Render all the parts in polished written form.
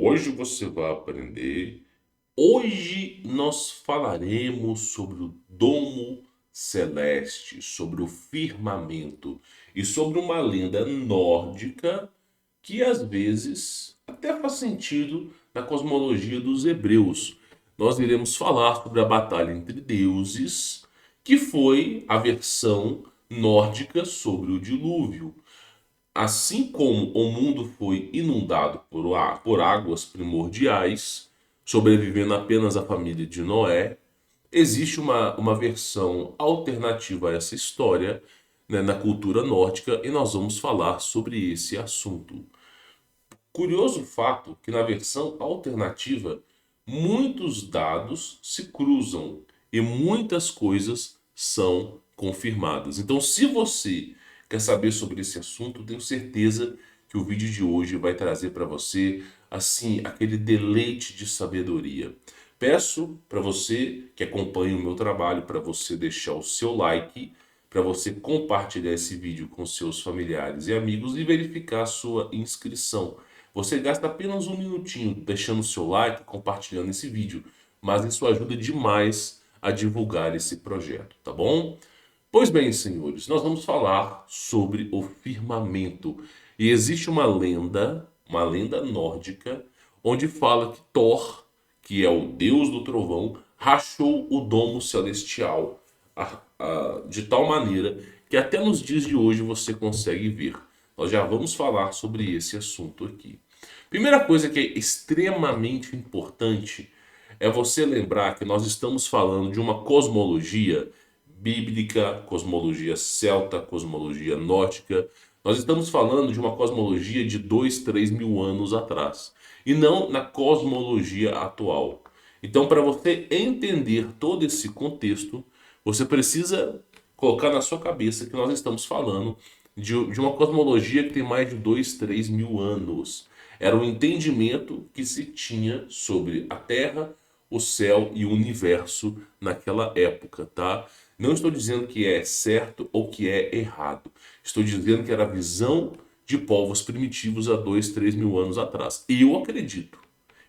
Hoje você vai aprender. Hoje nós falaremos sobre o domo celeste, sobre o firmamento e sobre uma lenda nórdica que às vezes até faz sentido na cosmologia dos hebreus. Nós iremos falar sobre a batalha entre deuses, que foi a versão nórdica sobre o dilúvio. Assim como o mundo foi inundado por águas primordiais, sobrevivendo apenas a família de Noé, existe uma versão alternativa a essa história, né, na cultura nórdica, e nós vamos falar sobre esse assunto. Curioso fato que na versão alternativa muitos dados se cruzam e muitas coisas são confirmadas. Então, se você quer saber sobre esse assunto, tenho certeza que o vídeo de hoje vai trazer para você assim aquele deleite de sabedoria. Peço para você que acompanha o meu trabalho para você deixar o seu like, para você compartilhar esse vídeo com seus familiares e amigos e verificar a sua inscrição. Você gasta apenas um minutinho deixando o seu like, compartilhando esse vídeo, mas isso ajuda demais a divulgar esse projeto, tá bom? Pois bem, senhores, nós vamos falar sobre o firmamento. E existe uma lenda nórdica, onde fala que Thor, que é o deus do trovão, rachou o domo celestial de tal maneira que até nos dias de hoje você consegue ver. Nós já vamos falar sobre esse assunto aqui. Primeira coisa que é extremamente importante é você lembrar que nós estamos falando de uma cosmologia bíblica, cosmologia celta, cosmologia nórdica. Nós estamos falando de uma cosmologia de 2, 3 mil anos atrás. E não na cosmologia atual. Então, para você entender todo esse contexto, você precisa colocar na sua cabeça que nós estamos falando de uma cosmologia que tem mais de 2, 3 mil anos. Era o entendimento que se tinha sobre a Terra, o céu e o universo naquela época, tá? Não estou dizendo que é certo ou que é errado. Estou dizendo que era a visão de povos primitivos há 2, 3 mil anos atrás. Eu acredito.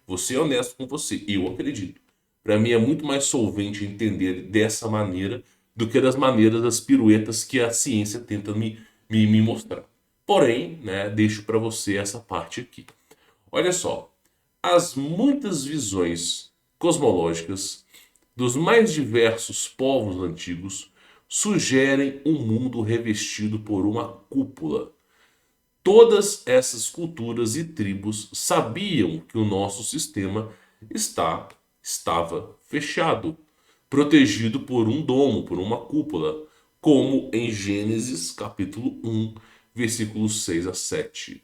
Vou ser honesto com você, eu acredito. Para mim é muito mais solvente entender dessa maneira do que das maneiras das piruetas que a ciência tenta me mostrar. Porém, né, deixo para você essa parte aqui. Olha só, as muitas visões cosmológicas dos mais diversos povos antigos sugerem um mundo revestido por uma cúpula. Todas essas culturas e tribos sabiam que o nosso sistema estava fechado, protegido por um domo, por uma cúpula, como em Gênesis capítulo 1, versículos 6 a 7,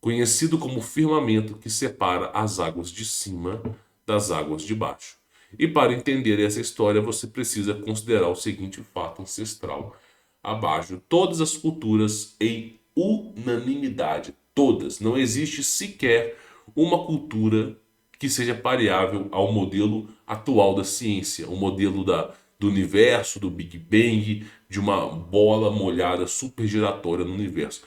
conhecido como firmamento que separa as águas de cima das águas de baixo. E para entender essa história, você precisa considerar o seguinte fato ancestral abaixo. Todas as culturas em unanimidade, todas, não existe sequer uma cultura que seja pareável ao modelo atual da ciência, o modelo do universo, do Big Bang, de uma bola molhada super giratória no universo.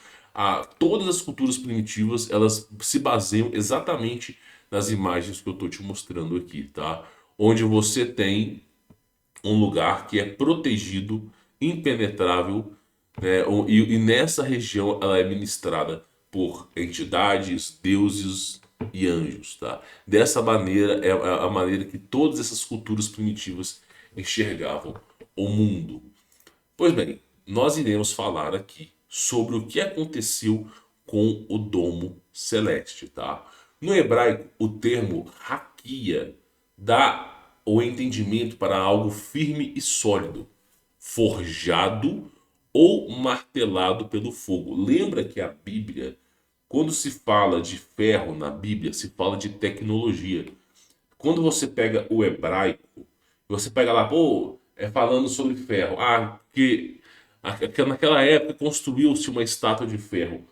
Todas as culturas primitivas, elas se baseiam exatamente nas imagens que eu estou te mostrando aqui, tá? Onde você tem um lugar que é protegido, impenetrável, né? E nessa região ela é ministrada por entidades, deuses e anjos, tá? Dessa maneira é a maneira que todas essas culturas primitivas enxergavam o mundo. Pois bem, nós iremos falar aqui sobre o que aconteceu com o domo celeste, tá? No hebraico, o termo raquia dá o entendimento para algo firme e sólido, forjado ou martelado pelo fogo. Lembra que a Bíblia, quando se fala de ferro na Bíblia, se fala de tecnologia. Quando você pega o hebraico, você pega lá, pô, falando sobre ferro. Que naquela época construiu-se uma estátua de ferro.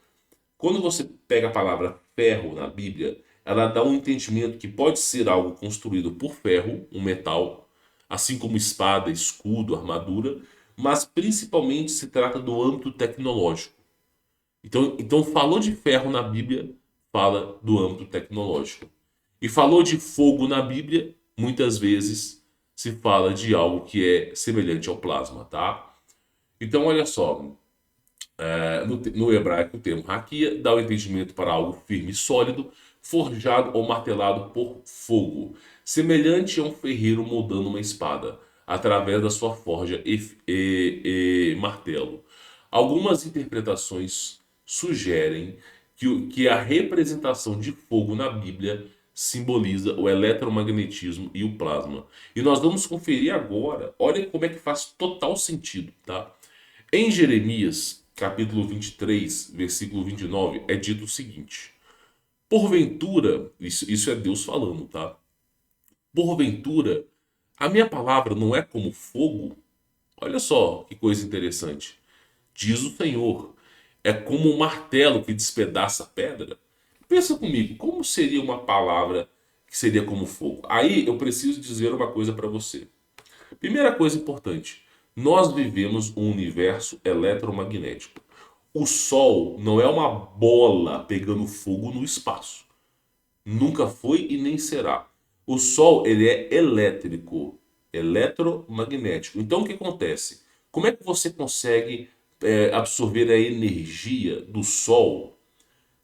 Quando você pega a palavra ferro na Bíblia, ela dá um entendimento que pode ser algo construído por ferro, um metal, assim como espada, escudo, armadura, mas principalmente se trata do âmbito tecnológico. Então falou de ferro na Bíblia, fala do âmbito tecnológico. E falou de fogo na Bíblia, muitas vezes se fala de algo que é semelhante ao plasma, tá? Então, olha só, no hebraico, o termo raquia dá o entendimento para algo firme e sólido, forjado ou martelado por fogo, semelhante a um ferreiro moldando uma espada, através da sua forja e martelo. Algumas interpretações sugerem que a representação de fogo na Bíblia simboliza o eletromagnetismo e o plasma. E nós vamos conferir agora, olha como é que faz total sentido, tá? Em Jeremias, capítulo 23, versículo 29, é dito o seguinte: porventura, isso é Deus falando, tá? Porventura, a minha palavra não é como fogo? Olha só que coisa interessante. Diz o Senhor, é como um martelo que despedaça a pedra. Pensa comigo, como seria uma palavra que seria como fogo? Aí eu preciso dizer uma coisa para você. Primeira coisa importante: nós vivemos um universo eletromagnético. O Sol não é uma bola pegando fogo no espaço. Nunca foi e nem será. O Sol ele é elétrico, eletromagnético. Então o que acontece? Como é que você consegue absorver a energia do Sol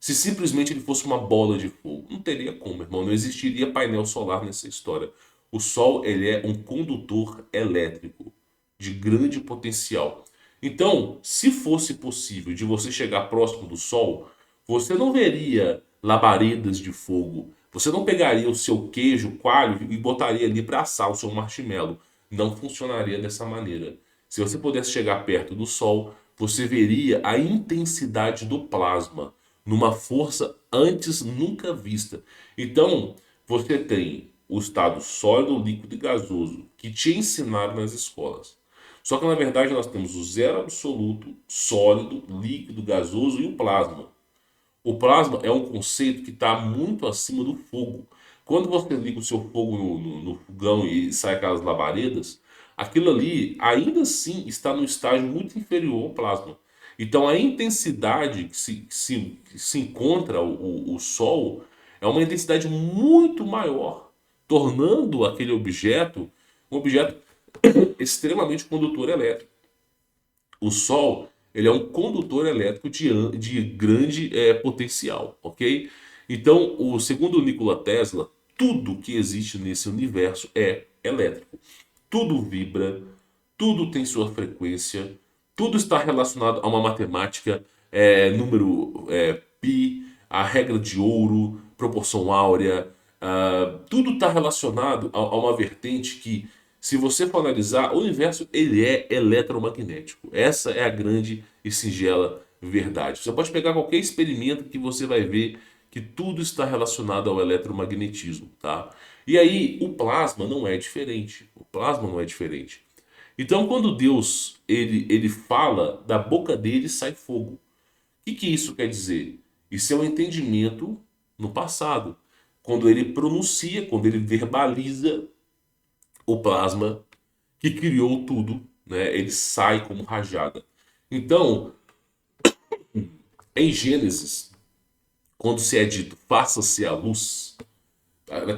se simplesmente ele fosse uma bola de fogo? Não teria como, irmão. Não existiria painel solar nessa história. O Sol ele é um condutor elétrico de grande potencial. Então, se fosse possível de você chegar próximo do Sol, você não veria labaredas de fogo. Você não pegaria o seu queijo coalho e botaria ali para assar o seu marshmallow. Não funcionaria dessa maneira. Se você pudesse chegar perto do Sol, você veria a intensidade do plasma numa força antes nunca vista. Então, você tem o estado sólido, líquido e gasoso que te ensinaram nas escolas. Só que na verdade nós temos o zero absoluto, sólido, líquido, gasoso e o plasma. O plasma é um conceito que está muito acima do fogo. Quando você liga o seu fogo no fogão e sai aquelas labaredas, aquilo ali ainda assim está no estágio muito inferior ao plasma. Então a intensidade que se encontra o Sol é uma intensidade muito maior, tornando aquele objeto um objeto extremamente condutor elétrico. O Sol ele é um condutor elétrico de grande potencial, ok? Então, segundo o Nikola Tesla, tudo que existe nesse universo é elétrico. Tudo vibra, tudo tem sua frequência, tudo está relacionado a uma matemática, número pi, a regra de ouro, proporção áurea, tudo está relacionado a uma vertente que, se você for analisar, o universo ele é eletromagnético. Essa é a grande e singela verdade. Você pode pegar qualquer experimento que você vai ver que tudo está relacionado ao eletromagnetismo, tá? E aí o plasma não é diferente. O plasma não é diferente. Então, quando Deus ele fala, da boca dele sai fogo. O que isso quer dizer? Isso é um entendimento no passado. Quando ele pronuncia, quando ele verbaliza, o plasma que criou tudo, né? Ele sai como rajada. Então, em Gênesis, quando se é dito faça-se a luz,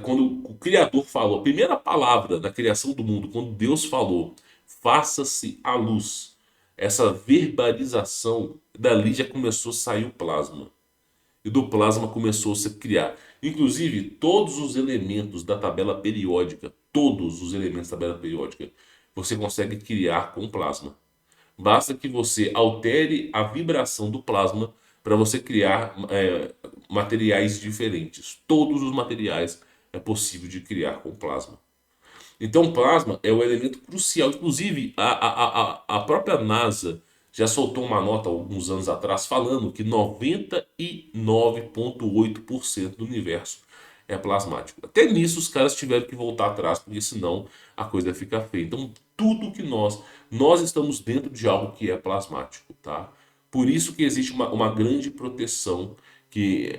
quando o Criador falou, a primeira palavra da criação do mundo, quando Deus falou faça-se a luz, essa verbalização, dali já começou a sair o plasma. E do plasma começou a se criar. Inclusive, todos os elementos da tabela periódica, todos os elementos da tabela periódica, você consegue criar com plasma. Basta que você altere a vibração do plasma para você criar materiais diferentes. Todos os materiais é possível de criar com plasma. Então, plasma é o elemento crucial. Inclusive, a própria NASA já soltou uma nota alguns anos atrás falando que 99,8% do universo é plasmático. Até nisso os caras tiveram que voltar atrás, porque senão a coisa fica feia. Então, tudo que nós estamos dentro de algo que é plasmático, tá? Por isso que existe uma grande proteção que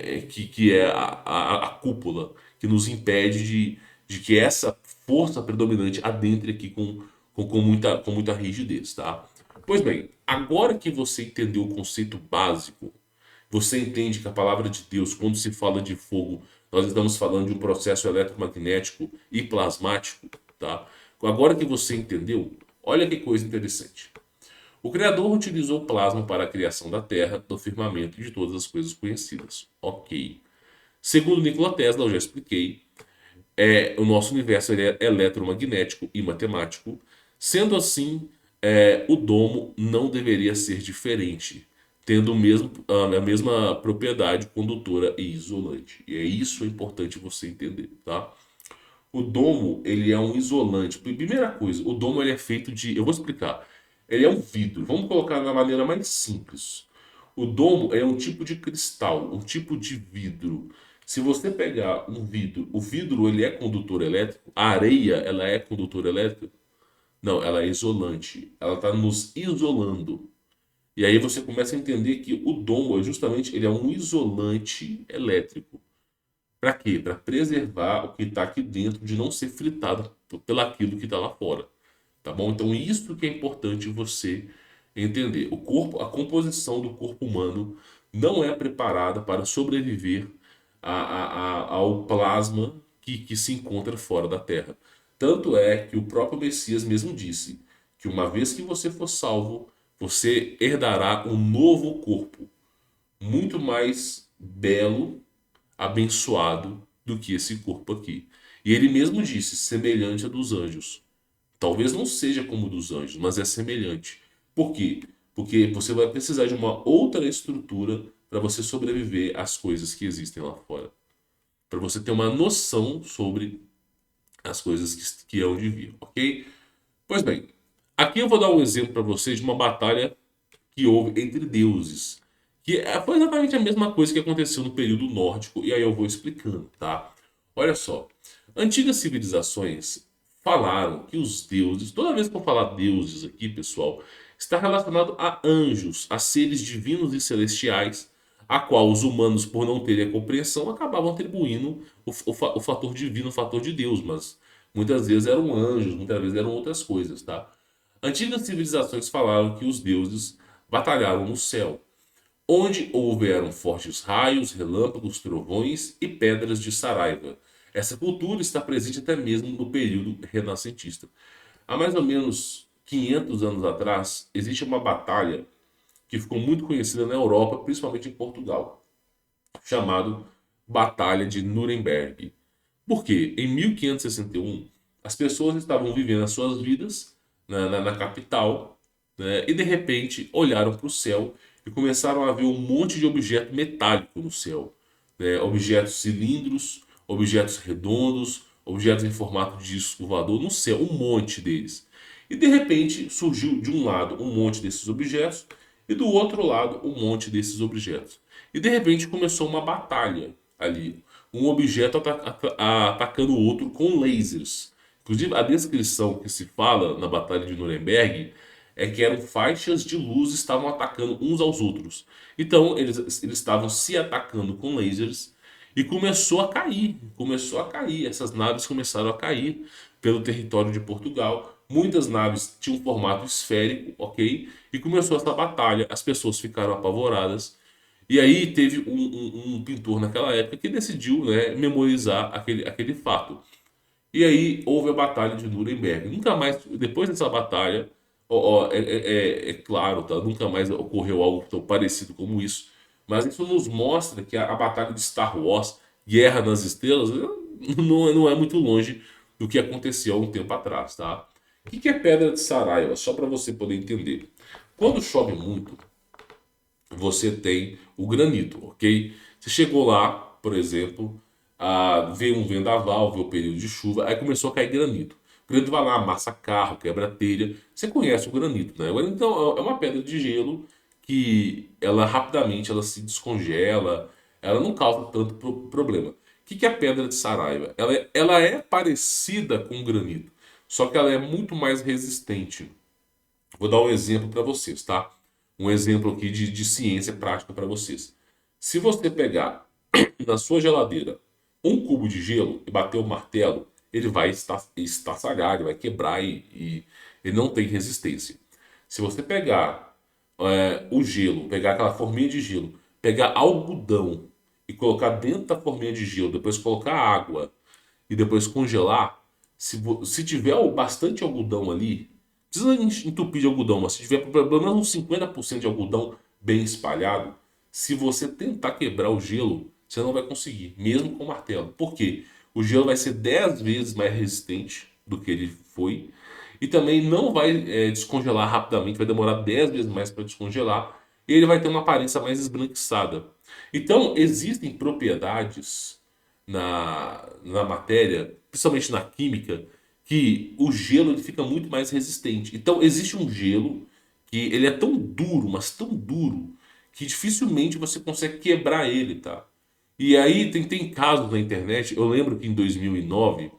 é a cúpula, que nos impede de que essa força predominante adentre aqui com muita rigidez, tá? Pois bem, agora que você entendeu o conceito básico, Você entende que a palavra de Deus, quando se fala de fogo, nós estamos falando de um processo eletromagnético e plasmático, tá? Agora que você entendeu, olha que coisa interessante. O Criador utilizou o plasma para a criação da Terra, do firmamento e de todas as coisas conhecidas. Ok. Segundo Nikola Tesla, eu já expliquei, o nosso universo ele é eletromagnético e matemático. Sendo assim, o domo não deveria ser diferente, tendo a mesma propriedade condutora e isolante. E é isso importante você entender, tá? O domo, ele é um isolante. Primeira coisa, o domo ele é feito de... Eu vou explicar. Ele é um vidro. Vamos colocar da maneira mais simples. O domo é um tipo de cristal, um tipo de vidro. Se você pegar um vidro, o vidro ele é condutor elétrico, a areia ela é condutora elétrica? Não, ela é isolante. Ela está nos isolando. E aí você começa a entender que o domo, justamente, ele é um isolante elétrico. Para quê? Para preservar o que está aqui dentro de não ser fritado pelaquilo que está lá fora. Tá bom? Então isso que é importante você entender. O corpo, a composição do corpo humano não é preparada para sobreviver ao plasma que se encontra fora da Terra. Tanto é que o próprio Messias mesmo disse que uma vez que você for salvo, você herdará um novo corpo, muito mais belo, abençoado do que esse corpo aqui. E ele mesmo disse, semelhante a dos anjos. Talvez não seja como o dos anjos, mas é semelhante. Por quê? Porque você vai precisar de uma outra estrutura para você sobreviver às coisas que existem lá fora. Para você ter uma noção sobre as coisas que hão de vir, ok? Pois bem, aqui eu vou dar um exemplo para vocês de uma batalha que houve entre deuses. Foi exatamente a mesma coisa que aconteceu no período nórdico, e aí eu vou explicando, tá? Olha só, antigas civilizações falaram que os deuses, toda vez que eu falar deuses aqui, pessoal, está relacionado a anjos, a seres divinos e celestiais, a qual os humanos, por não terem a compreensão, acabavam atribuindo o fator divino, o fator de Deus, mas muitas vezes eram anjos, muitas vezes eram outras coisas, tá? Antigas civilizações falaram que os deuses batalharam no céu, onde houveram fortes raios, relâmpagos, trovões e pedras de Saraiva. Essa cultura está presente até mesmo no período renascentista. Há mais ou menos 500 anos atrás, existe uma batalha que ficou muito conhecida na Europa, principalmente em Portugal, chamado Batalha de Nuremberg. Por quê? Em 1561, as pessoas estavam vivendo as suas vidas na capital, né, e de repente olharam para o céu e começaram a ver um monte de objeto metálico no céu, né, objetos cilindros, objetos redondos, objetos em formato de disco voador no céu, um monte deles. E de repente surgiu de um lado um monte desses objetos e do outro lado um monte desses objetos. E de repente começou uma batalha ali. Um objeto atacando o outro com lasers. Inclusive, a descrição que se fala na Batalha de Nuremberg é que eram faixas de luz que estavam atacando uns aos outros. Então, eles estavam se atacando com lasers e começou a cair. Começou a cair. Essas naves começaram a cair pelo território de Portugal. Muitas naves tinham um formato esférico, ok? E começou essa batalha. As pessoas ficaram apavoradas. E aí teve um pintor naquela época que decidiu, né, memorizar aquele fato. E aí houve a Batalha de Nuremberg. Nunca mais, depois dessa batalha, é claro, tá? Nunca mais ocorreu algo tão parecido como isso. Mas isso nos mostra que a Batalha de Star Wars, Guerra nas Estrelas, não é muito longe do que aconteceu há um tempo atrás, tá? O que é Pedra de Saraiva? Só para você poder entender. Quando chove muito, você tem o granito, ok? Você chegou lá, por exemplo, veio um vendaval, veio o período de chuva, aí começou a cair granito. O granito vai lá, amassa carro, quebra telha. Você conhece o granito, né? O granito é uma pedra de gelo que ela rapidamente ela se descongela, ela não causa tanto problema. O que é a pedra de Saraiva? Ela é parecida com o granito, só que ela é muito mais resistente. Vou dar um exemplo para vocês, tá? Um exemplo aqui de ciência prática para vocês. Se você pegar na sua geladeira um cubo de gelo e bater o martelo, ele vai estraçalhar, ele vai quebrar e ele não tem resistência. Se você pegar o gelo, pegar aquela forminha de gelo, pegar algodão e colocar dentro da forminha de gelo, depois colocar água e depois congelar, se tiver bastante algodão ali, não precisa entupir de algodão, mas se tiver pelo menos uns 50% de algodão bem espalhado, se você tentar quebrar o gelo, você não vai conseguir, mesmo com martelo. Por quê? O gelo vai ser 10 vezes mais resistente do que ele foi. E também não vai descongelar rapidamente, vai demorar 10 vezes mais para descongelar. E ele vai ter uma aparência mais esbranquiçada. Então, existem propriedades na matéria, principalmente na química, que o gelo ele fica muito mais resistente. Então, existe um gelo que ele é tão duro, mas tão duro, que dificilmente você consegue quebrar ele, tá? E aí tem casos na internet, eu lembro que em 2009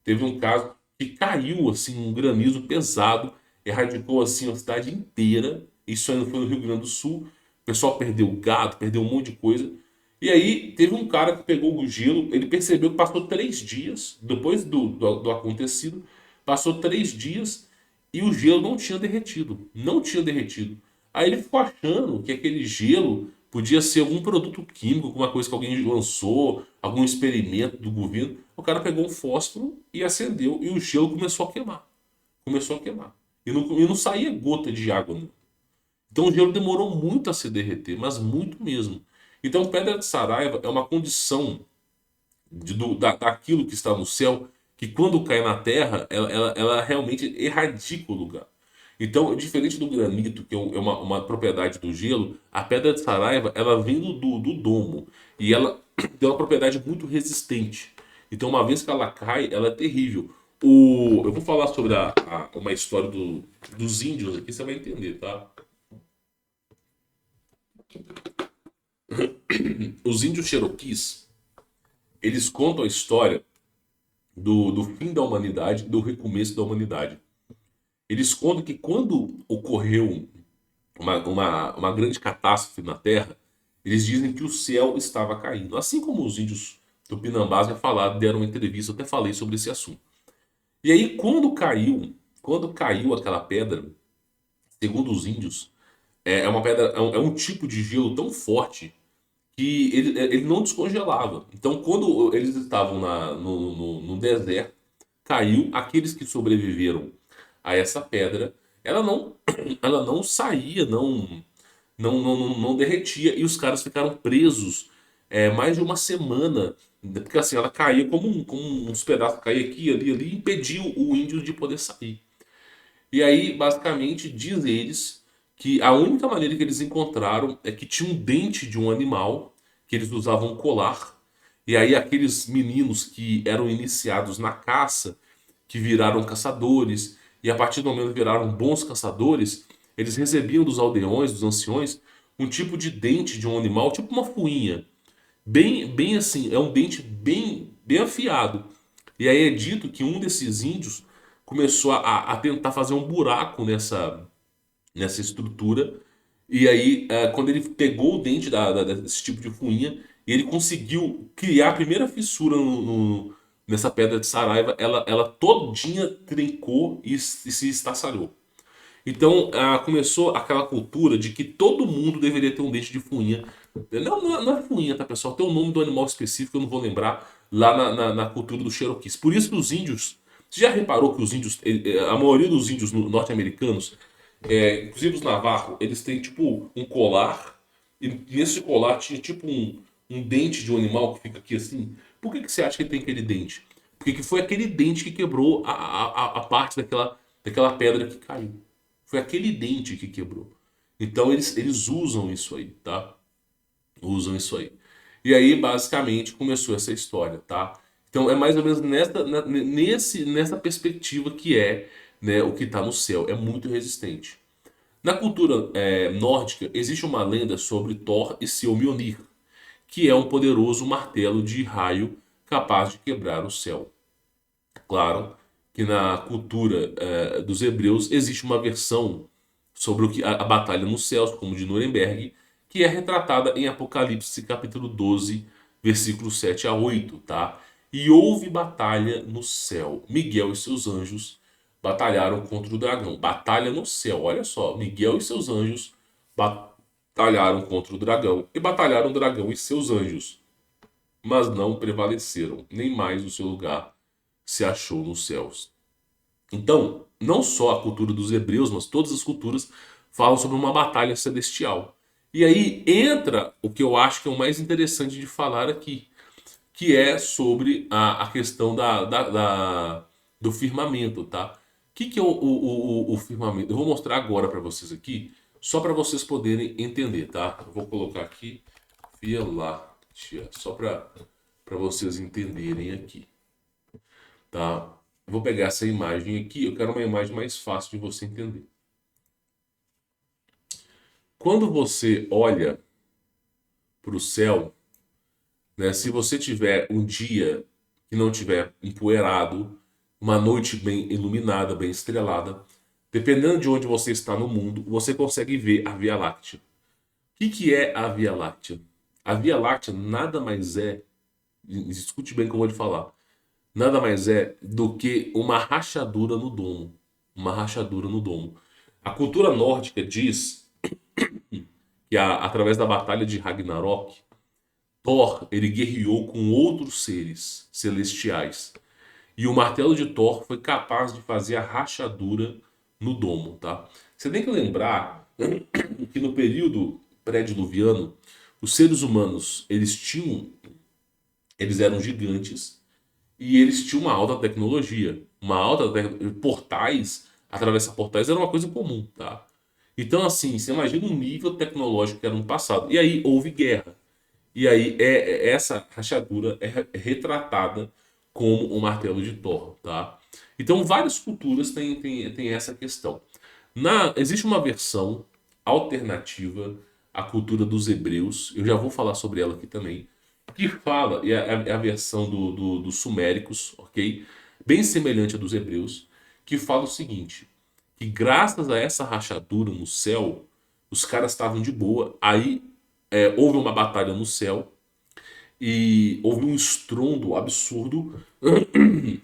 teve um caso que caiu assim um granizo pesado, erradicou assim a cidade inteira. Isso ainda foi no Rio Grande do Sul. O pessoal perdeu gado, perdeu um monte de coisa. E aí teve um cara que pegou o gelo, ele percebeu que passou 3 dias, depois do acontecido, passou 3 dias e o gelo não tinha derretido. Não tinha derretido. Aí ele ficou achando que aquele gelo podia ser algum produto químico, alguma coisa que alguém lançou, algum experimento do governo. O cara pegou um fósforo e acendeu e o gelo começou a queimar. Começou a queimar. E não saía gota de água. Né? Então o gelo demorou muito a se derreter, mas muito mesmo. Então Pedra de Saraiva é uma condição daquilo que está no céu, que quando cai na terra, ela realmente erradica o lugar. Então, diferente do granito, que é uma propriedade do gelo, a pedra de Saraiva ela vem do domo e ela tem uma propriedade muito resistente. Então, uma vez que ela cai, ela é terrível. Eu vou falar sobre uma história dos índios aqui, você vai entender, tá? Os índios Cherokees, eles contam a história do fim da humanidade e do recomeço da humanidade. Eles contam que quando ocorreu uma grande catástrofe na Terra, eles dizem que o céu estava caindo. Assim como os índios tupinambás já falaram, deram uma entrevista, eu até falei sobre esse assunto. E aí, quando caiu aquela pedra, segundo os índios, é uma pedra, é um tipo de gelo tão forte que ele não descongelava. Então, quando eles estavam no deserto, caiu, aqueles que sobreviveram a essa pedra, ela não, ela não saía, não derretia, e os caras ficaram presos mais de uma semana, porque assim, ela caía como uns pedaços, caía aqui, ali, e impediu o índio de poder sair. E aí, basicamente, diz eles que a única maneira que eles encontraram é que tinha um dente de um animal que eles usavam colar. E aí, aqueles meninos que eram iniciados na caça, que viraram caçadores, e a partir do momento que viraram bons caçadores, eles recebiam dos aldeões, dos anciões, um tipo de dente de um animal, tipo uma fuinha. Bem, bem assim, é um dente bem afiado. E aí é dito que um desses índios começou a tentar fazer um buraco nessa estrutura. E aí, quando ele pegou o dente desse tipo de fuinha, ele conseguiu criar a primeira fissura nessa pedra de Saraiva. Ela todinha trincou e se estassalhou. Então começou aquela cultura de que todo mundo deveria ter um dente de fuinha. Não é fuinha, tá, pessoal? Tem o nome do animal específico, eu não vou lembrar, lá na cultura dos Cherokees. Por isso que os índios. Você já reparou que os índios, a maioria dos índios norte-americanos, inclusive os navarros, eles têm tipo um colar, e nesse colar tinha tipo um dente de um animal que fica aqui assim. Por que você acha que tem aquele dente? Porque que foi aquele dente que quebrou a parte daquela pedra que caiu. Foi aquele dente que quebrou. Então eles usam isso aí, tá? Usam isso aí. E aí, basicamente, começou essa história, tá? Então é mais ou menos nessa perspectiva que né, o que está no céu. É muito resistente. Na cultura nórdica, existe uma lenda sobre Thor e seu Mjolnir, que é um poderoso martelo de raio capaz de quebrar o céu. Claro que na cultura dos hebreus existe uma versão sobre a batalha nos céus, como de Nuremberg, que é retratada em Apocalipse capítulo 12, versículos 7 a 8, tá? E houve batalha no céu. Miguel e seus anjos batalharam contra o dragão. Batalha no céu, olha só. Miguel e seus anjos batalharam contra o dragão e batalharam o dragão e seus anjos, mas não prevaleceram, nem mais o seu lugar se achou nos céus. Então, não só a cultura dos hebreus, mas todas as culturas falam sobre uma batalha celestial. E aí entra o que eu acho que é o mais interessante de falar aqui, que é sobre a questão do firmamento, tá? O que é o firmamento? Eu vou mostrar agora para vocês aqui, só para vocês poderem entender, tá? Eu vou colocar aqui Via Láctea, só para vocês entenderem aqui, tá? Vou pegar essa imagem aqui, eu quero uma imagem mais fácil de você entender. Quando você olha para o céu, né, se você tiver um dia que não tiver empoeirado, uma noite bem iluminada, bem estrelada, dependendo de onde você está no mundo, você consegue ver a Via Láctea. O que é a Via Láctea? A Via Láctea nada mais é, escute bem o que eu vou te falar, nada mais é do que uma rachadura no domo. Uma rachadura no domo. A cultura nórdica diz que através da batalha de Ragnarok, Thor ele guerreou com outros seres celestiais. E o martelo de Thor foi capaz de fazer a rachadura no domo, tá? Você tem que lembrar que no período pré-diluviano, os seres humanos, eles eram gigantes e eles tinham uma alta tecnologia, portais, atravessar portais era uma coisa comum, tá? Então assim, você imagina o nível tecnológico que era no passado. E aí houve guerra. E aí essa rachadura é retratada como o martelo de Thor, tá? Então várias culturas têm essa questão. Existe uma versão alternativa à cultura dos hebreus, eu já vou falar sobre ela aqui também, que fala, é a versão dos suméricos, ok? Bem semelhante à dos hebreus, que fala o seguinte, que graças a essa rachadura no céu, os caras estavam de boa, aí houve uma batalha no céu, e houve um estrondo absurdo,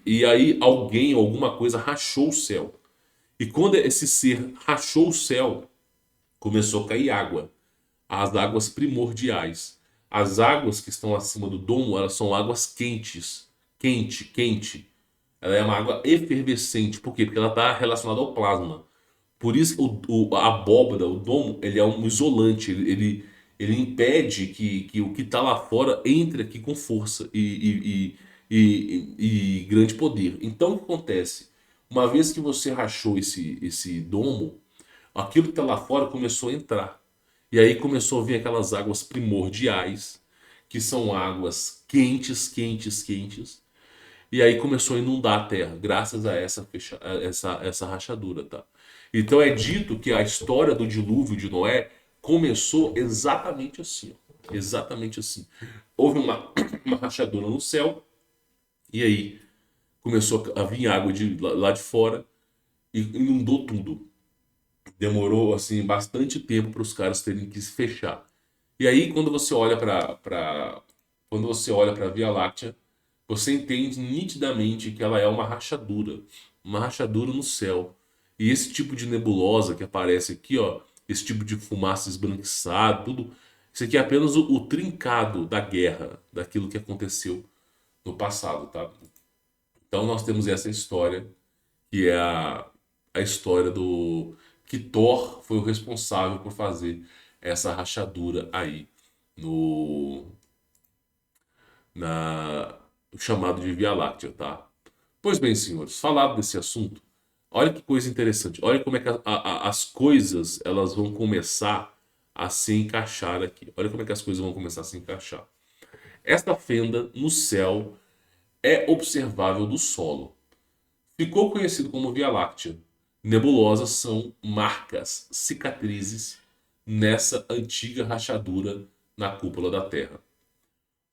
e aí alguém, alguma coisa rachou o céu. E quando esse ser rachou o céu, começou a cair água. As águas primordiais. As águas que estão acima do domo, elas são águas quentes. Quente, quente. Ela é uma água efervescente. Por quê? Porque ela está relacionada ao plasma. Por isso a abóbora, o domo, ele é um isolante. Ele impede que o que está lá fora entre aqui com força e grande poder. Então o que acontece? Uma vez que você rachou esse domo, aquilo que está lá fora começou a entrar. E aí começou a vir aquelas águas primordiais, que são águas quentes, quentes, quentes. E aí começou a inundar a terra, graças a essa rachadura, tá? Então é dito que a história do dilúvio de Noé começou exatamente assim, ó. Exatamente assim. Houve uma rachadura no céu, e aí começou a vir água lá de fora e inundou tudo. Demorou assim bastante tempo para os caras terem que se fechar. E aí quando você olha quando você olha para a Via Láctea, você entende nitidamente que ela é uma rachadura no céu. E esse tipo de nebulosa que aparece aqui, ó, esse tipo de fumaça esbranquiçada, tudo, isso aqui é apenas o trincado da guerra, daquilo que aconteceu no passado, tá? Então nós temos essa história que é a história do que Thor foi o responsável por fazer essa rachadura aí no na o chamado de Via Láctea, tá? Pois bem, senhores, falado desse assunto, olha que coisa interessante. Olha como é que as coisas elas vão começar a se encaixar aqui. Olha como é que as coisas vão começar a se encaixar. Esta fenda no céu é observável do solo. Ficou conhecido como Via Láctea. Nebulosas são marcas, cicatrizes nessa antiga rachadura na cúpula da Terra.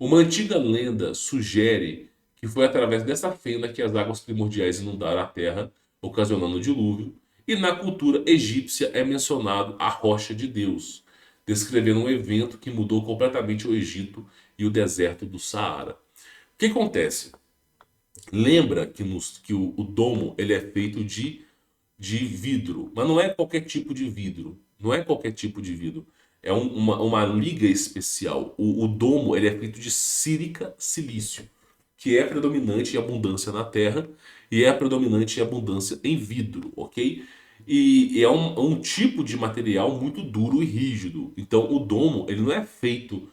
Uma antiga lenda sugere que foi através dessa fenda que as águas primordiais inundaram a Terra, ocasionando o dilúvio, e na cultura egípcia é mencionado a rocha de Deus, descrevendo um evento que mudou completamente o Egito e o deserto do Saara. O que acontece? Lembra que o domo ele é feito de vidro, mas não é qualquer tipo de vidro. Não é qualquer tipo de vidro. É uma liga especial. O domo ele é feito de sílica silício, que é predominante em abundância na Terra e é predominante em abundância em vidro, ok? E é um tipo de material muito duro e rígido. Então o domo ele não é feito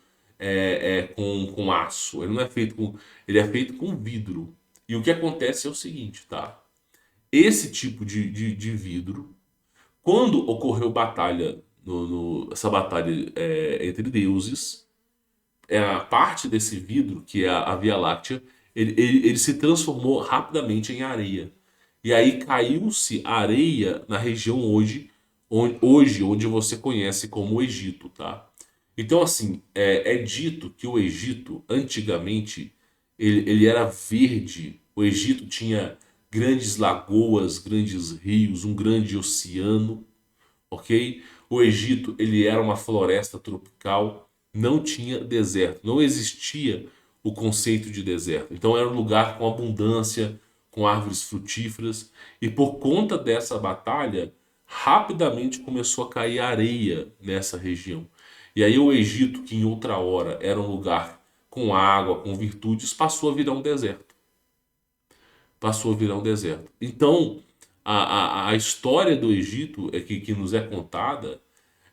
com aço, ele não é feito com, ele é feito com vidro. E o que acontece é o seguinte, tá? Esse tipo de vidro, quando ocorreu batalha, essa batalha entre deuses, a parte desse vidro, que é a Via Láctea, ele se transformou rapidamente em areia. E aí caiu-se areia na região onde você conhece como o Egito, tá? Então, assim, é dito que o Egito, antigamente, ele era verde. O Egito tinha grandes lagoas, grandes rios, um grande oceano, ok? O Egito, ele era uma floresta tropical, não tinha deserto, não existia o conceito de deserto. Então era um lugar com abundância, com árvores frutíferas, e por conta dessa batalha, rapidamente começou a cair areia nessa região. E aí o Egito, que em outra hora era um lugar com água, com virtudes, passou a virar um deserto. Passou a virar um deserto. Então, a história do Egito que nos é contada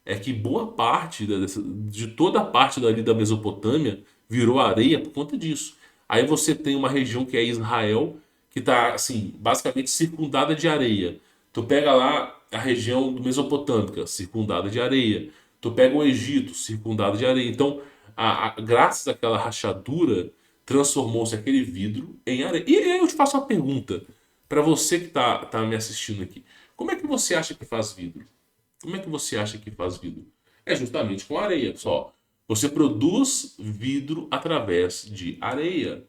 é que boa parte de toda a parte dali da Mesopotâmia virou areia por conta disso. Aí você tem uma região que é Israel, que está assim, basicamente circundada de areia. Tu pega lá a região do Mesopotâmica, circundada de areia. Tu pega o Egito, circundado de areia. Então, graças àquela rachadura, transformou-se aquele vidro em areia. E aí eu te faço uma pergunta para você que tá me assistindo aqui. Como é que você acha que faz vidro? Como é que você acha que faz vidro? É justamente com areia, só. Você produz vidro através de areia.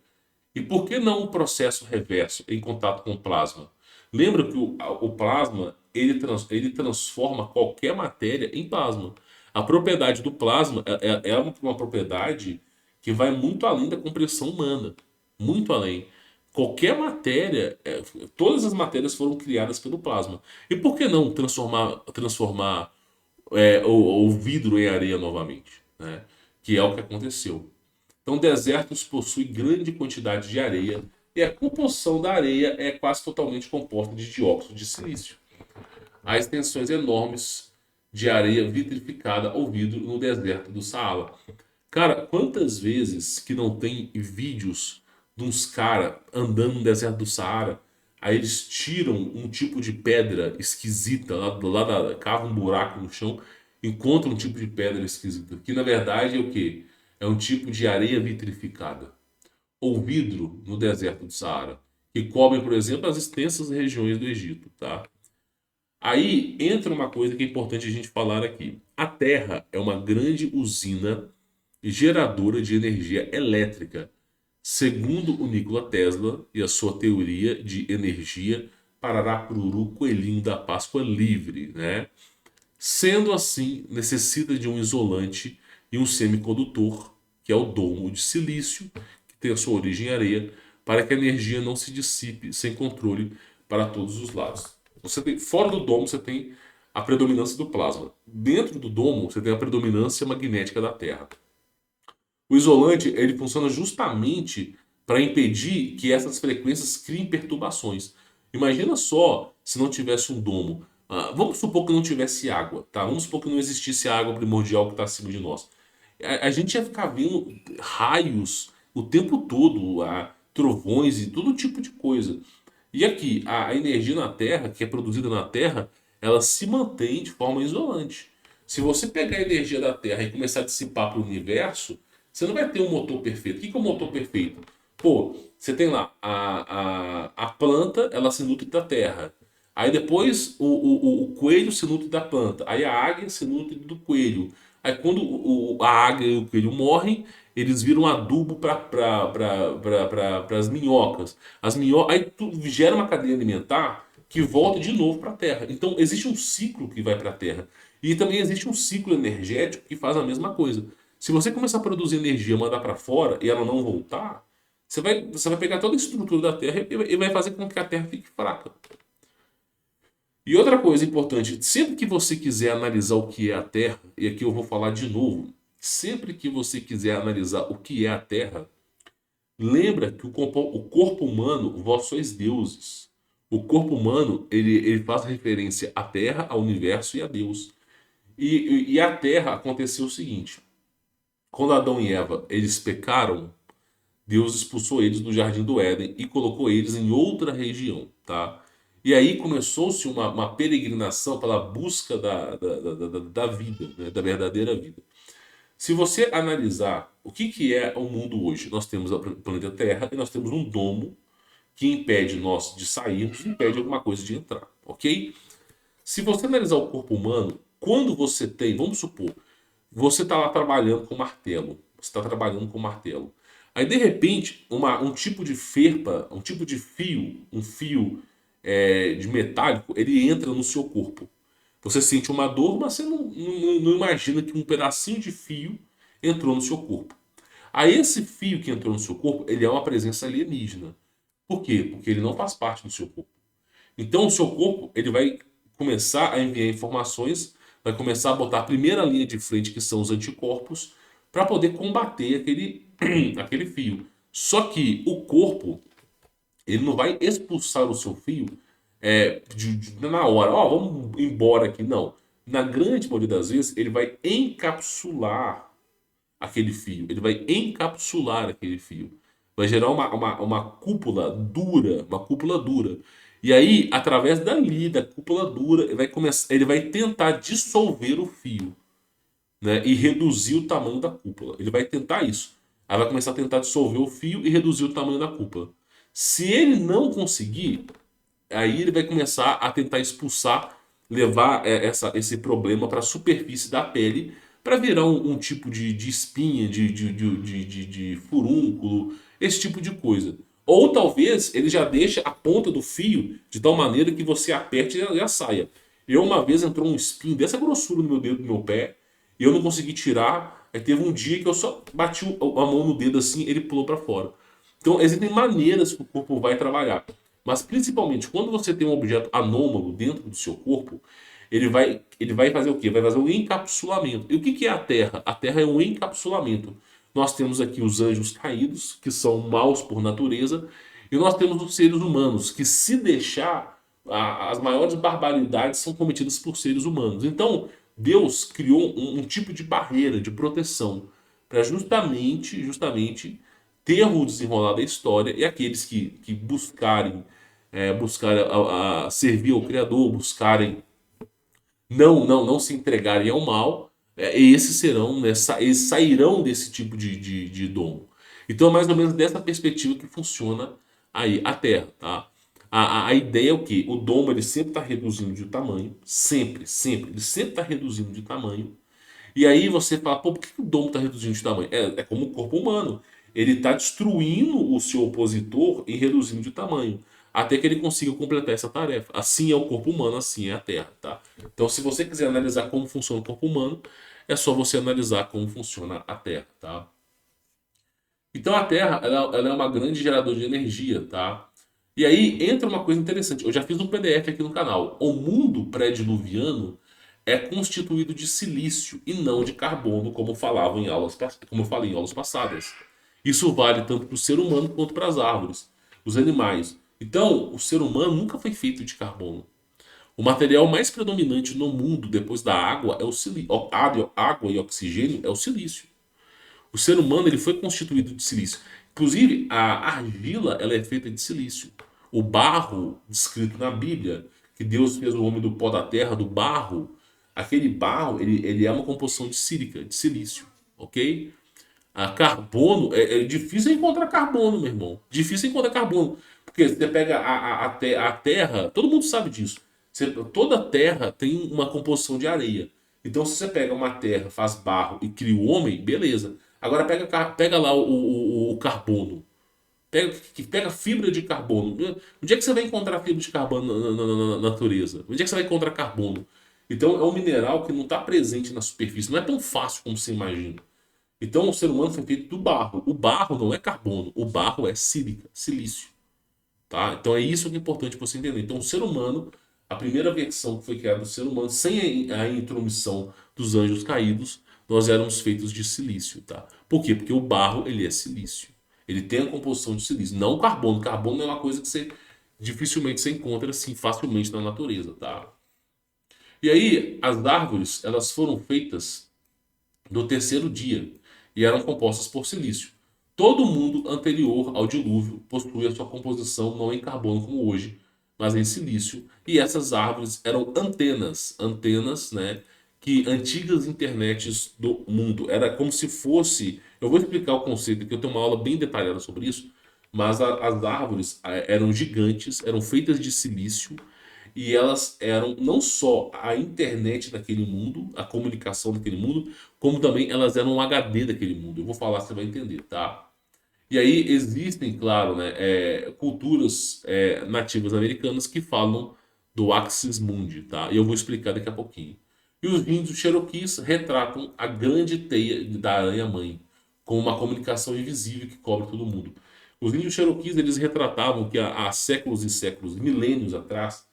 E por que não o processo reverso em contato com o plasma? Lembra que o plasma ele transforma qualquer matéria em plasma. A propriedade do plasma é uma propriedade que vai muito além da compreensão humana. Muito além. Qualquer matéria, todas as matérias foram criadas pelo plasma. E por que não transformar o vidro em areia novamente? Né? Que é o que aconteceu. Então, desertos possuem grande quantidade de areia e a composição da areia é quase totalmente composta de dióxido de silício. Há extensões enormes de areia vitrificada ou vidro no deserto do Saara. Cara, quantas vezes que não tem vídeos de uns caras andando no deserto do Saara, aí eles tiram um tipo de pedra esquisita cavam um buraco no chão, encontram um tipo de pedra esquisita, que na verdade é o quê? É um tipo de areia vitrificada ou vidro no deserto do Saara, que cobre, por exemplo, as extensas regiões do Egito, tá? Aí entra uma coisa que é importante a gente falar aqui. A Terra é uma grande usina geradora de energia elétrica, segundo o Nikola Tesla e a sua teoria de energia Parará-Pururu Coelhinho da Páscoa Livre, né? Sendo assim, necessita de um isolante e um semicondutor, que é o domo de silício, que tem a sua origem em areia, para que a energia não se dissipe sem controle para todos os lados. Fora do domo você tem a predominância do plasma. Dentro do domo você tem a predominância magnética da Terra. O isolante ele funciona justamente para impedir que essas frequências criem perturbações. Imagina só se não tivesse um domo. Vamos supor que não tivesse água, tá? Vamos supor que não existisse a água primordial que está acima de nós. A gente ia ficar vendo raios o tempo todo, trovões e todo tipo de coisa. E aqui, a energia na Terra, que é produzida na Terra, ela se mantém de forma isolante. Se você pegar a energia da Terra e começar a dissipar para o universo, você não vai ter um motor perfeito. O que é um motor perfeito? Pô, você tem lá a planta, ela se nutre da terra. Aí depois o coelho se nutre da planta. Aí a águia se nutre do coelho. Aí quando a águia e o coelho morrem, eles viram adubo para as minhocas. Aí gera uma cadeia alimentar que volta de novo para a terra. Então existe um ciclo que vai para a terra. E também existe um ciclo energético que faz a mesma coisa. Se você começar a produzir energia, mandar para fora e ela não voltar, você vai pegar toda a estrutura da Terra e vai fazer com que a Terra fique fraca. E outra coisa importante, sempre que você quiser analisar o que é a Terra, e aqui eu vou falar de novo, sempre que você quiser analisar o que é a Terra, lembra que o corpo humano, vós sois deuses. O corpo humano, ele faz referência à Terra, ao universo e a Deus. E a Terra aconteceu o seguinte, quando Adão e Eva, eles pecaram, Deus expulsou eles do Jardim do Éden e colocou eles em outra região, tá? E aí começou-se uma peregrinação pela busca da vida, né? Da verdadeira vida. Se você analisar o que é o mundo hoje, nós temos o planeta Terra e nós temos um domo que impede nós de sairmos, impede alguma coisa de entrar, ok? Se você analisar o corpo humano, quando você tem, vamos supor, você está lá trabalhando com martelo. Você está trabalhando com martelo. Aí, de repente, um tipo de ferpa, um tipo de fio, um fio de metálico, ele entra no seu corpo. Você sente uma dor, mas você não imagina que um pedacinho de fio entrou no seu corpo. Aí, esse fio que entrou no seu corpo, ele é uma presença alienígena. Por quê? Porque ele não faz parte do seu corpo. Então, o seu corpo ele vai começar a enviar informações, vai começar a botar a primeira linha de frente, que são os anticorpos, para poder combater aquele fio. Só que o corpo ele não vai expulsar o seu fio na hora. Ó, vamos embora aqui. Não. Na grande maioria das vezes, ele vai encapsular aquele fio. Ele vai encapsular aquele fio. Vai gerar uma cúpula dura, uma cúpula dura. E aí, através dali, da cúpula dura, ele vai tentar dissolver o fio, né? E reduzir o tamanho da cúpula. Ele vai tentar isso. Aí vai começar a tentar dissolver o fio e reduzir o tamanho da cúpula. Se ele não conseguir, aí ele vai começar a tentar expulsar, levar esse problema para a superfície da pele para virar um tipo de espinha, de furúnculo, esse tipo de coisa. Ou talvez ele já deixe a ponta do fio de tal maneira que você aperte e já saia. Eu uma vez entrou um espinho dessa grossura no meu dedo do meu pé e eu não consegui tirar. Aí teve um dia que eu só bati a mão no dedo assim, ele pulou para fora. Então existem maneiras que o corpo vai trabalhar. Mas principalmente quando você tem um objeto anômalo dentro do seu corpo, ele vai fazer o quê? Vai fazer um encapsulamento. E o que é a Terra? A Terra é um encapsulamento. Nós temos aqui os anjos caídos, que são maus por natureza, e nós temos os seres humanos, que se deixar, as maiores barbaridades são cometidas por seres humanos. Então, Deus criou um tipo de barreira, de proteção, para justamente ter o desenrolar da história e aqueles que buscarem servir ao Criador, buscarem não se entregarem ao mal, esses serão, né, eles sairão desse tipo de dom. Então é mais ou menos dessa perspectiva que funciona aí a Terra, tá? A ideia é o quê? O domo ele sempre está reduzindo de tamanho, sempre, ele sempre está reduzindo de tamanho. E aí você fala, pô, por que o domo está reduzindo de tamanho? É como o corpo humano. Ele está destruindo o seu opositor e reduzindo de tamanho. Até que ele consiga completar essa tarefa. Assim é o corpo humano, assim é a Terra, tá? Então, se você quiser analisar como funciona o corpo humano, é só você analisar como funciona a Terra, tá? Então, a Terra, ela é uma grande geradora de energia, tá? E aí entra uma coisa interessante. Eu já fiz um PDF aqui no canal. O mundo pré-diluviano é constituído de silício e não de carbono, como eu falei em aulas passadas. Isso vale tanto para o ser humano quanto para as árvores, os animais. Então, o ser humano nunca foi feito de carbono. O material mais predominante no mundo depois da água é o silício. Água e oxigênio é o silício. O ser humano ele foi constituído de silício. Inclusive, a argila ela é feita de silício. O barro, descrito na Bíblia, que Deus fez o homem do pó da terra, do barro, aquele barro ele é uma composição de sílica, de silício, ok? A carbono, é difícil encontrar carbono, meu irmão. Difícil encontrar carbono. Porque você pega a terra, todo mundo sabe disso. Toda terra tem uma composição de areia. Então, se você pega uma terra, faz barro e cria o homem, beleza. Agora pega lá o carbono. Pega fibra de carbono. Onde é que você vai encontrar fibra de carbono na natureza? Onde é que você vai encontrar carbono? Então, é um mineral que não está presente na superfície. Não é tão fácil como você imagina. Então o ser humano foi feito do barro. O barro não é carbono, o barro é sílica, silício. Tá? Então é isso que é importante você entender. Então o ser humano, a primeira versão que foi criada do ser humano, sem a intromissão dos anjos caídos, nós éramos feitos de silício, tá? Por quê? Porque o barro, ele é silício. Ele tem a composição de silício, não o carbono. Carbono é uma coisa que você dificilmente você encontra assim facilmente na natureza, tá? E aí, as árvores, elas foram feitas no terceiro dia e eram compostas por silício. Todo mundo anterior ao dilúvio possuía sua composição não em carbono como hoje, mas em silício. E essas árvores eram antenas, antenas, né? Que antigas internets do mundo. Era como se fosse. Eu vou explicar o conceito aqui, eu tenho uma aula bem detalhada sobre isso. Mas as árvores eram gigantes, eram feitas de silício e elas eram não só a internet daquele mundo, a comunicação daquele mundo, como também elas eram um HD daquele mundo. Eu vou falar, você vai entender, tá? E aí existem, claro, né, culturas nativas americanas que falam do Axis Mundi, tá? E eu vou explicar daqui a pouquinho. E os índios Cherokees retratam a grande teia da aranha-mãe, com uma comunicação invisível que cobre todo mundo. Os índios Cherokees, eles retratavam que há séculos e séculos, milênios atrás,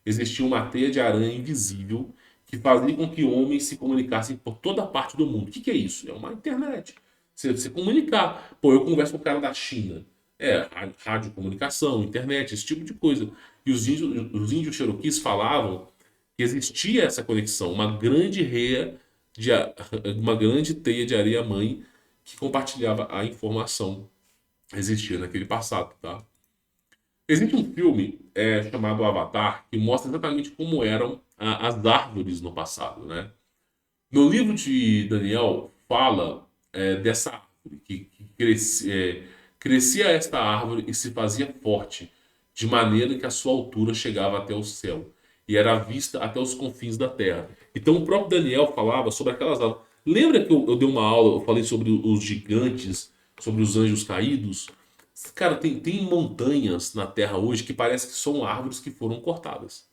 existia uma teia de aranha invisível que fazia com que homens se comunicassem por toda parte do mundo. O que é isso? É uma internet. Você comunicar. Pô, eu converso com o cara da China. Radiocomunicação, internet, esse tipo de coisa. E os índios Cherokees falavam que existia essa conexão, uma grande teia de areia-mãe que compartilhava a informação. Existia naquele passado, tá? Existe um filme chamado Avatar que mostra exatamente como eram as árvores no passado, né? No livro de Daniel fala dessa árvore que crescia esta árvore e se fazia forte, de maneira que a sua altura chegava até o céu e era vista até os confins da terra. Então o próprio Daniel falava sobre aquelas árvores. Lembra que eu dei uma aula, eu falei sobre os gigantes, sobre os anjos caídos? Cara, tem montanhas na Terra hoje que parece que são árvores que foram cortadas.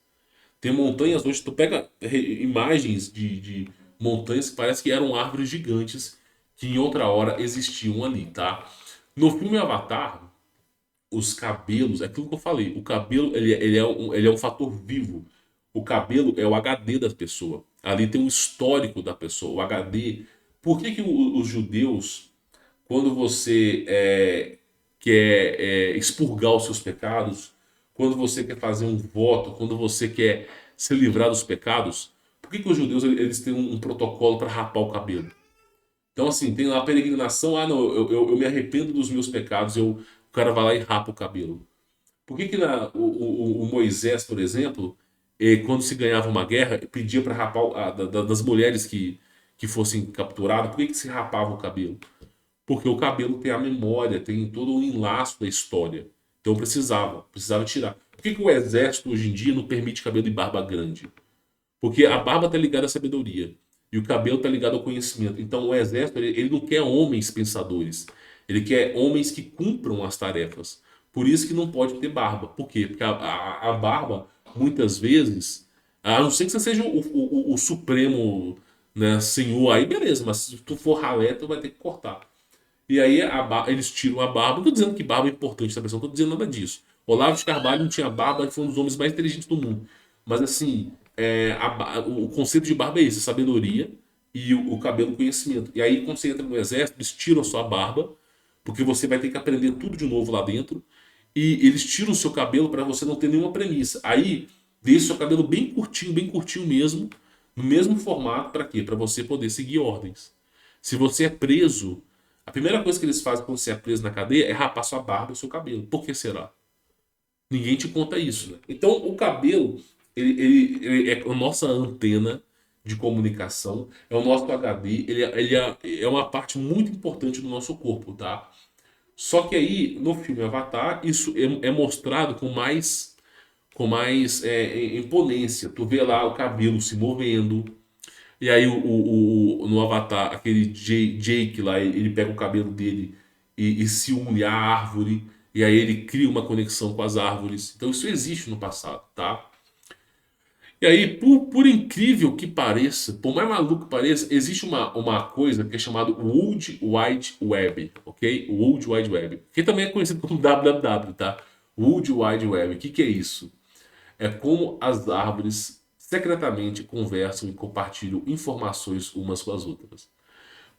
Tem montanhas hoje, tu pega imagens de montanhas que parece que eram árvores gigantes que em outra hora existiam ali, tá? No filme Avatar, os cabelos, é aquilo que eu falei, o cabelo ele é um fator vivo. O cabelo é o HD da pessoa. Ali tem um histórico da pessoa, o HD. Por que os judeus, quando você quer expurgar os seus pecados, quando você quer fazer um voto, quando você quer se livrar dos pecados, por que os judeus eles têm um protocolo para rapar o cabelo? Então, assim, tem lá a peregrinação, não, eu me arrependo dos meus pecados, o cara vai lá e rapa o cabelo. Por que o Moisés, por exemplo, quando se ganhava uma guerra, pedia para rapar das mulheres que fossem capturadas, por que se rapava o cabelo? Porque o cabelo tem a memória, tem todo o enlaço da história. Então precisava tirar. Por que o exército hoje em dia não permite cabelo e barba grande? Porque a barba está ligada à sabedoria e o cabelo está ligado ao conhecimento. Então o exército ele não quer homens pensadores, ele quer homens que cumpram as tarefas. Por isso que não pode ter barba. Por quê? Porque a barba, muitas vezes, a não ser que você seja o supremo, né, senhor, aí beleza, mas se tu for ralé, tu vai ter que cortar. E aí eles tiram a barba. Não tô dizendo que barba é importante na pessoa, não tô dizendo nada disso. Olavo de Carvalho não tinha barba e foi um dos homens mais inteligentes do mundo. Mas assim, o conceito de barba é esse, sabedoria e o cabelo conhecimento. E aí quando você entra no exército, eles tiram a sua barba, porque você vai ter que aprender tudo de novo lá dentro. E eles tiram o seu cabelo para você não ter nenhuma premissa. Aí deixa o seu cabelo bem curtinho mesmo, no mesmo formato, para quê? Para você poder seguir ordens. Se você é preso, a primeira coisa que eles fazem quando você é preso na cadeia é rapar sua barba e o seu cabelo. Por que será? Ninguém te conta isso, né? Então, o cabelo, ele é a nossa antena de comunicação, é o nosso HD, ele é uma parte muito importante do nosso corpo, tá? Só que aí, no filme Avatar, isso é mostrado com mais imponência. Tu vê lá o cabelo se movendo, e aí no Avatar, aquele Jake lá, ele pega o cabelo dele e se une à árvore. E aí ele cria uma conexão com as árvores. Então isso existe no passado, tá? E aí, por incrível que pareça, por mais maluco que pareça, existe uma coisa que é chamada World Wide Web, ok? World Wide Web. Que também é conhecido como WWW, tá? World Wide Web. O que é isso? é como as árvores secretamente conversam e compartilham informações umas com as outras.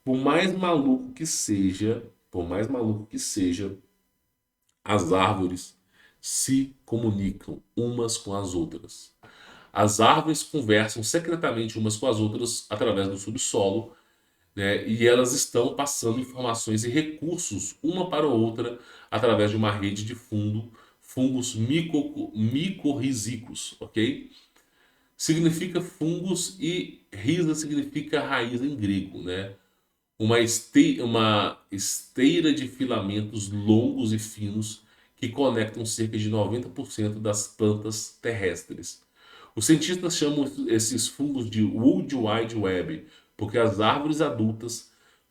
Por mais maluco que seja, por mais maluco que seja, as árvores se comunicam umas com as outras. As árvores conversam secretamente umas com as outras através do subsolo, né? E elas estão passando informações e recursos uma para a outra através de uma rede de fungos micorrízicos, ok? Significa fungos e risa significa raiz em grego, né? Uma esteira de filamentos longos e finos que conectam cerca de 90% das plantas terrestres. Os cientistas chamam esses fungos de Wood Wide Web, porque as árvores adultas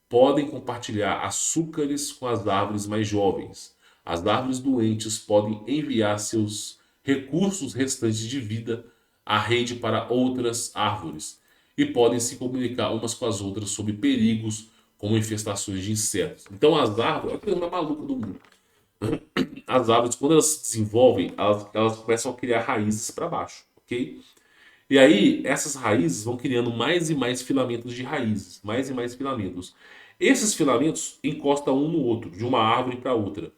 podem compartilhar açúcares com as árvores mais jovens. As árvores doentes podem enviar seus recursos restantes de vida à rede para outras árvores e podem se comunicar umas com as outras sobre perigos como infestações de insetos. Então as árvores, é a coisa mais maluca do mundo. As árvores, quando elas se desenvolvem, elas começam a criar raízes para baixo, ok? E aí, essas raízes vão criando mais e mais filamentos de raízes, mais e mais filamentos. Esses filamentos encostam um no outro, de uma árvore para outra. O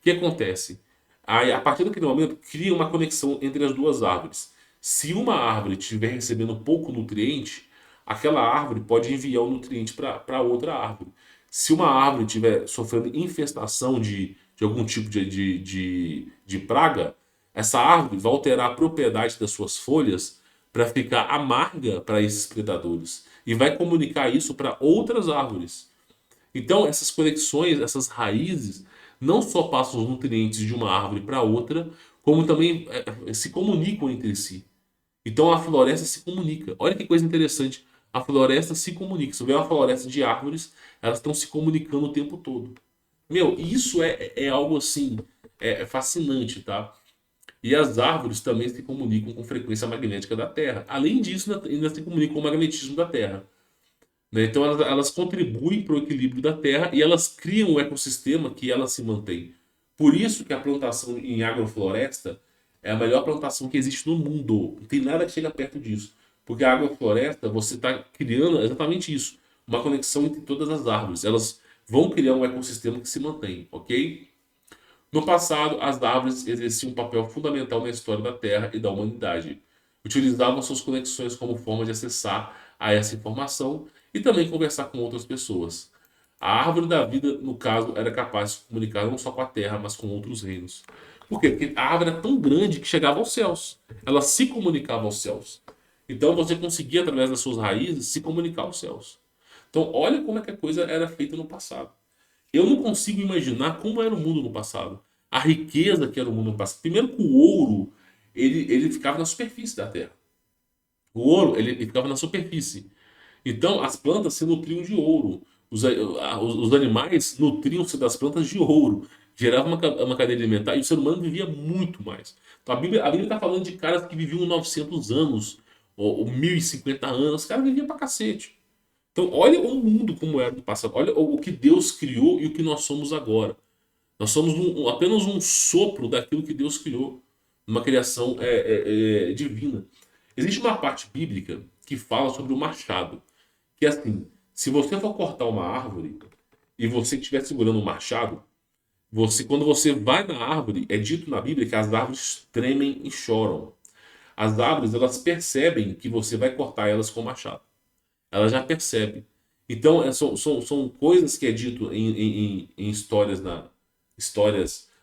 que acontece? Aí, a partir daquele momento, cria uma conexão entre as duas árvores. Se uma árvore estiver recebendo pouco nutriente, aquela árvore pode enviar o nutriente para outra árvore. Se uma árvore estiver sofrendo infestação de algum tipo de praga, essa árvore vai alterar a propriedade das suas folhas para ficar amarga para esses predadores e vai comunicar isso para outras árvores. Então, essas conexões, essas raízes, não só passam os nutrientes de uma árvore para outra, como também se comunicam entre si. Então, a floresta se comunica. Olha que coisa interessante. A floresta se comunica. Se vê uma floresta de árvores, elas estão se comunicando o tempo todo. Meu, isso é algo assim, é fascinante, tá? E as árvores também se comunicam com frequência magnética da Terra. Além disso, ainda se comunicam com o magnetismo da Terra. Né? Então elas contribuem para o equilíbrio da Terra e elas criam um ecossistema que ela se mantém. Por isso que a plantação em agrofloresta é a melhor plantação que existe no mundo. Não tem nada que chega perto disso. Porque a agrofloresta, você está criando exatamente isso. Uma conexão entre todas as árvores. Elas vão criar um ecossistema que se mantém, ok? No passado, as árvores exerciam um papel fundamental na história da Terra e da humanidade. Utilizavam suas conexões como forma de acessar a essa informação e também conversar com outras pessoas. A árvore da vida, no caso, era capaz de se comunicar não só com a Terra, mas com outros reinos. Por quê? Porque a árvore era tão grande que chegava aos céus. Ela se comunicava aos céus. Então você conseguia, através das suas raízes, se comunicar aos céus. Então, olha como é que a coisa era feita no passado. Eu não consigo imaginar como era o mundo no passado. A riqueza que era o mundo no passado. Primeiro que o ouro, ele ficava na superfície da terra. O ouro, ele ficava na superfície. Então, as plantas se nutriam de ouro. Os animais nutriam-se das plantas de ouro. Gerava uma cadeia alimentar e o ser humano vivia muito mais. Então, a Bíblia está falando de caras que viviam 900 anos, ou 1050 anos. Os caras viviam pra cacete. Então, olha o mundo como era no passado. Olha o que Deus criou e o que nós somos agora. Nós somos apenas um sopro daquilo que Deus criou. Uma criação divina. Existe uma parte bíblica que fala sobre o machado. Que é assim, se você for cortar uma árvore e você estiver segurando um machado, quando você vai na árvore, é dito na Bíblia que as árvores tremem e choram. As árvores, elas percebem que você vai cortar elas com o machado. Ela já percebe. Então, são coisas que é dito em histórias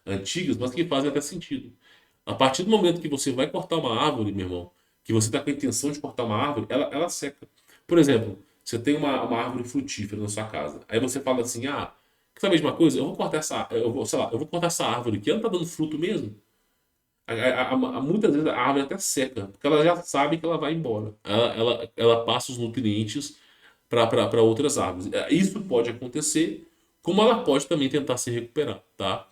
antigas, mas que fazem até sentido. A partir do momento que você vai cortar uma árvore, meu irmão, que você está com a intenção de cortar uma árvore, ela seca. Por exemplo, você tem uma árvore frutífera na sua casa. Aí você fala assim: ah, quer saber de uma coisa? Eu vou cortar eu vou cortar essa árvore aqui. Ela não está dando fruto mesmo? Muitas vezes a árvore até seca, porque ela já sabe que ela vai embora. Ela passa os nutrientes para outras árvores. Isso pode acontecer, como ela pode também tentar se recuperar, tá?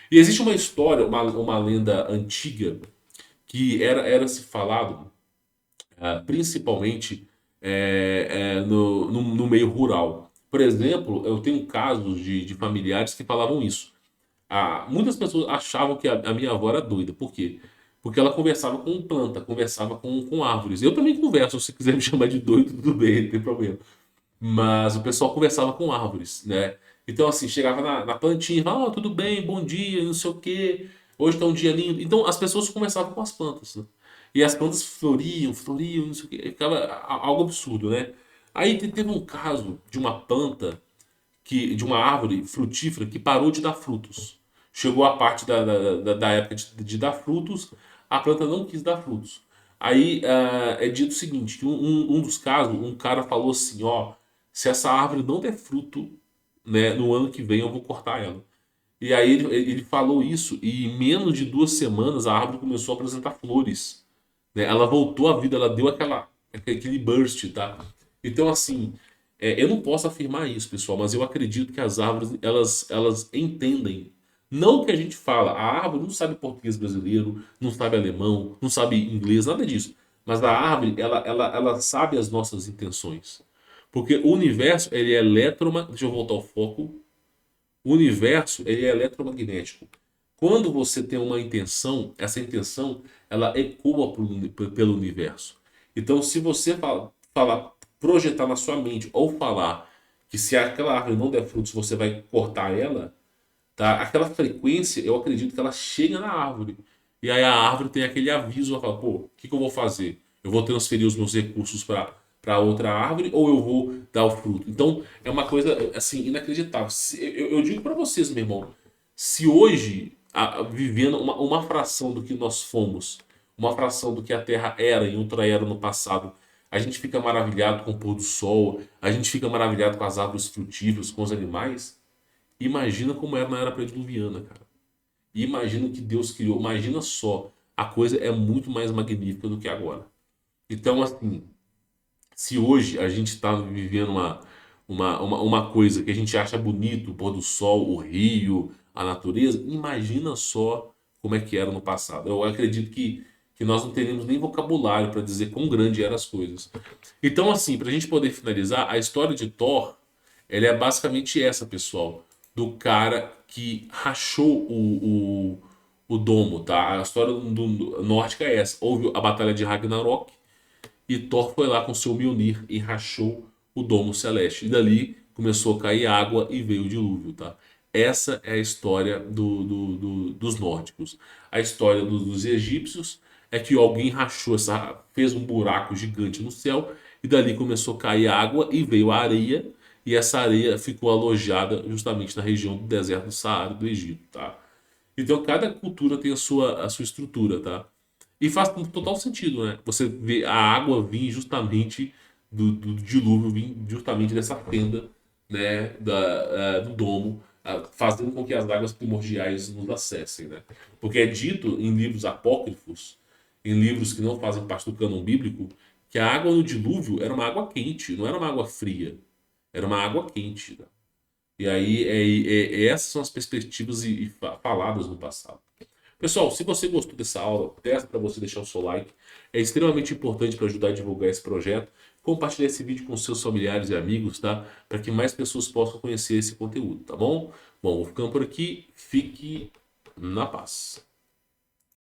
E existe uma história, uma lenda antiga, que era se falado principalmente no meio rural. Por exemplo, eu tenho casos de familiares que falavam isso. Muitas pessoas achavam que a minha avó era doida. Por quê? Porque ela conversava com planta, conversava com árvores. Eu também converso, se quiser me chamar de doido, tudo bem, não tem problema. Mas o pessoal conversava com árvores, né? Então, assim, chegava na plantinha, falava, "Ah, tudo bem, bom dia, não sei o quê, hoje tá um dia lindo." Então, as pessoas conversavam com as plantas, né? E as plantas floriam, floriam, não sei o quê. Ficava algo absurdo, né? Aí teve um caso de uma planta, de uma árvore frutífera que parou de dar frutos. Chegou a parte da época de dar frutos, a planta não quis dar frutos. Aí é dito o seguinte, que um dos casos, um cara falou assim, ó, se essa árvore não der fruto, né, no ano que vem eu vou cortar ela. E aí ele falou isso e em menos de 2 semanas a árvore começou a apresentar flores, né? Ela voltou à vida, ela deu aquele burst, tá? Então, assim, eu não posso afirmar isso, pessoal, mas eu acredito que as árvores, elas entendem. Não o que a gente fala, a árvore não sabe português brasileiro, não sabe alemão, não sabe inglês, nada disso. Mas a árvore, ela sabe as nossas intenções. Porque o universo, ele é eletromagnético. Deixa eu voltar ao foco. O universo, ele é eletromagnético. Quando você tem uma intenção, essa intenção ela ecoa pelo universo. Então, se você falar, projetar na sua mente ou falar que se aquela árvore não der frutos, você vai cortar ela, tá? Aquela frequência, eu acredito que ela chega na árvore. E aí a árvore tem aquele aviso, ela fala, pô, o que eu vou fazer? Eu vou transferir os meus recursos para outra árvore ou eu vou dar o fruto? Então, é uma coisa, assim, inacreditável. Eu digo para vocês, meu irmão, se hoje, vivendo uma fração do que nós fomos, uma fração do que a Terra era em outra era no passado, a gente fica maravilhado com o pôr do sol, a gente fica maravilhado com as árvores frutíferas, com os animais. Imagina como era na era pré-diluviana, cara. Imagina o que Deus criou. Imagina só. A coisa é muito mais magnífica do que agora. Então, assim, se hoje a gente está vivendo uma coisa que a gente acha bonito, o pôr do sol, o rio, a natureza, imagina só como é que era no passado. Eu acredito que nós não teríamos nem vocabulário para dizer quão grande eram as coisas. Então, assim, para a gente poder finalizar, a história de Thor, ela é basicamente essa, pessoal, do cara que rachou o domo, tá? A história do nórdica é essa. Houve a Batalha de Ragnarok, e Thor foi lá com seu Mjolnir e rachou o domo celeste. E dali começou a cair água e veio o dilúvio, tá? Essa é a história dos nórdicos. A história dos egípcios é que alguém rachou, fez um buraco gigante no céu e dali começou a cair água e veio a areia. E essa areia ficou alojada justamente na região do deserto do Saara do Egito, tá? Então cada cultura tem a sua estrutura, tá? E faz total sentido, né? Você vê a água vir justamente do dilúvio, vir justamente dessa fenda, né, do domo, fazendo com que as águas primordiais nos acessem, né? Porque é dito em livros apócrifos, em livros que não fazem parte do cânon bíblico, que a água no dilúvio era uma água quente, não era uma água fria, era uma água quente, né? E aí, essas são as perspectivas e faladas no passado. Pessoal, se você gostou dessa aula, peço para você deixar o seu like. É extremamente importante para ajudar a divulgar esse projeto. Compartilhe esse vídeo com seus familiares e amigos, tá? Para que mais pessoas possam conhecer esse conteúdo, tá bom? Bom, vou ficando por aqui. Fique na paz.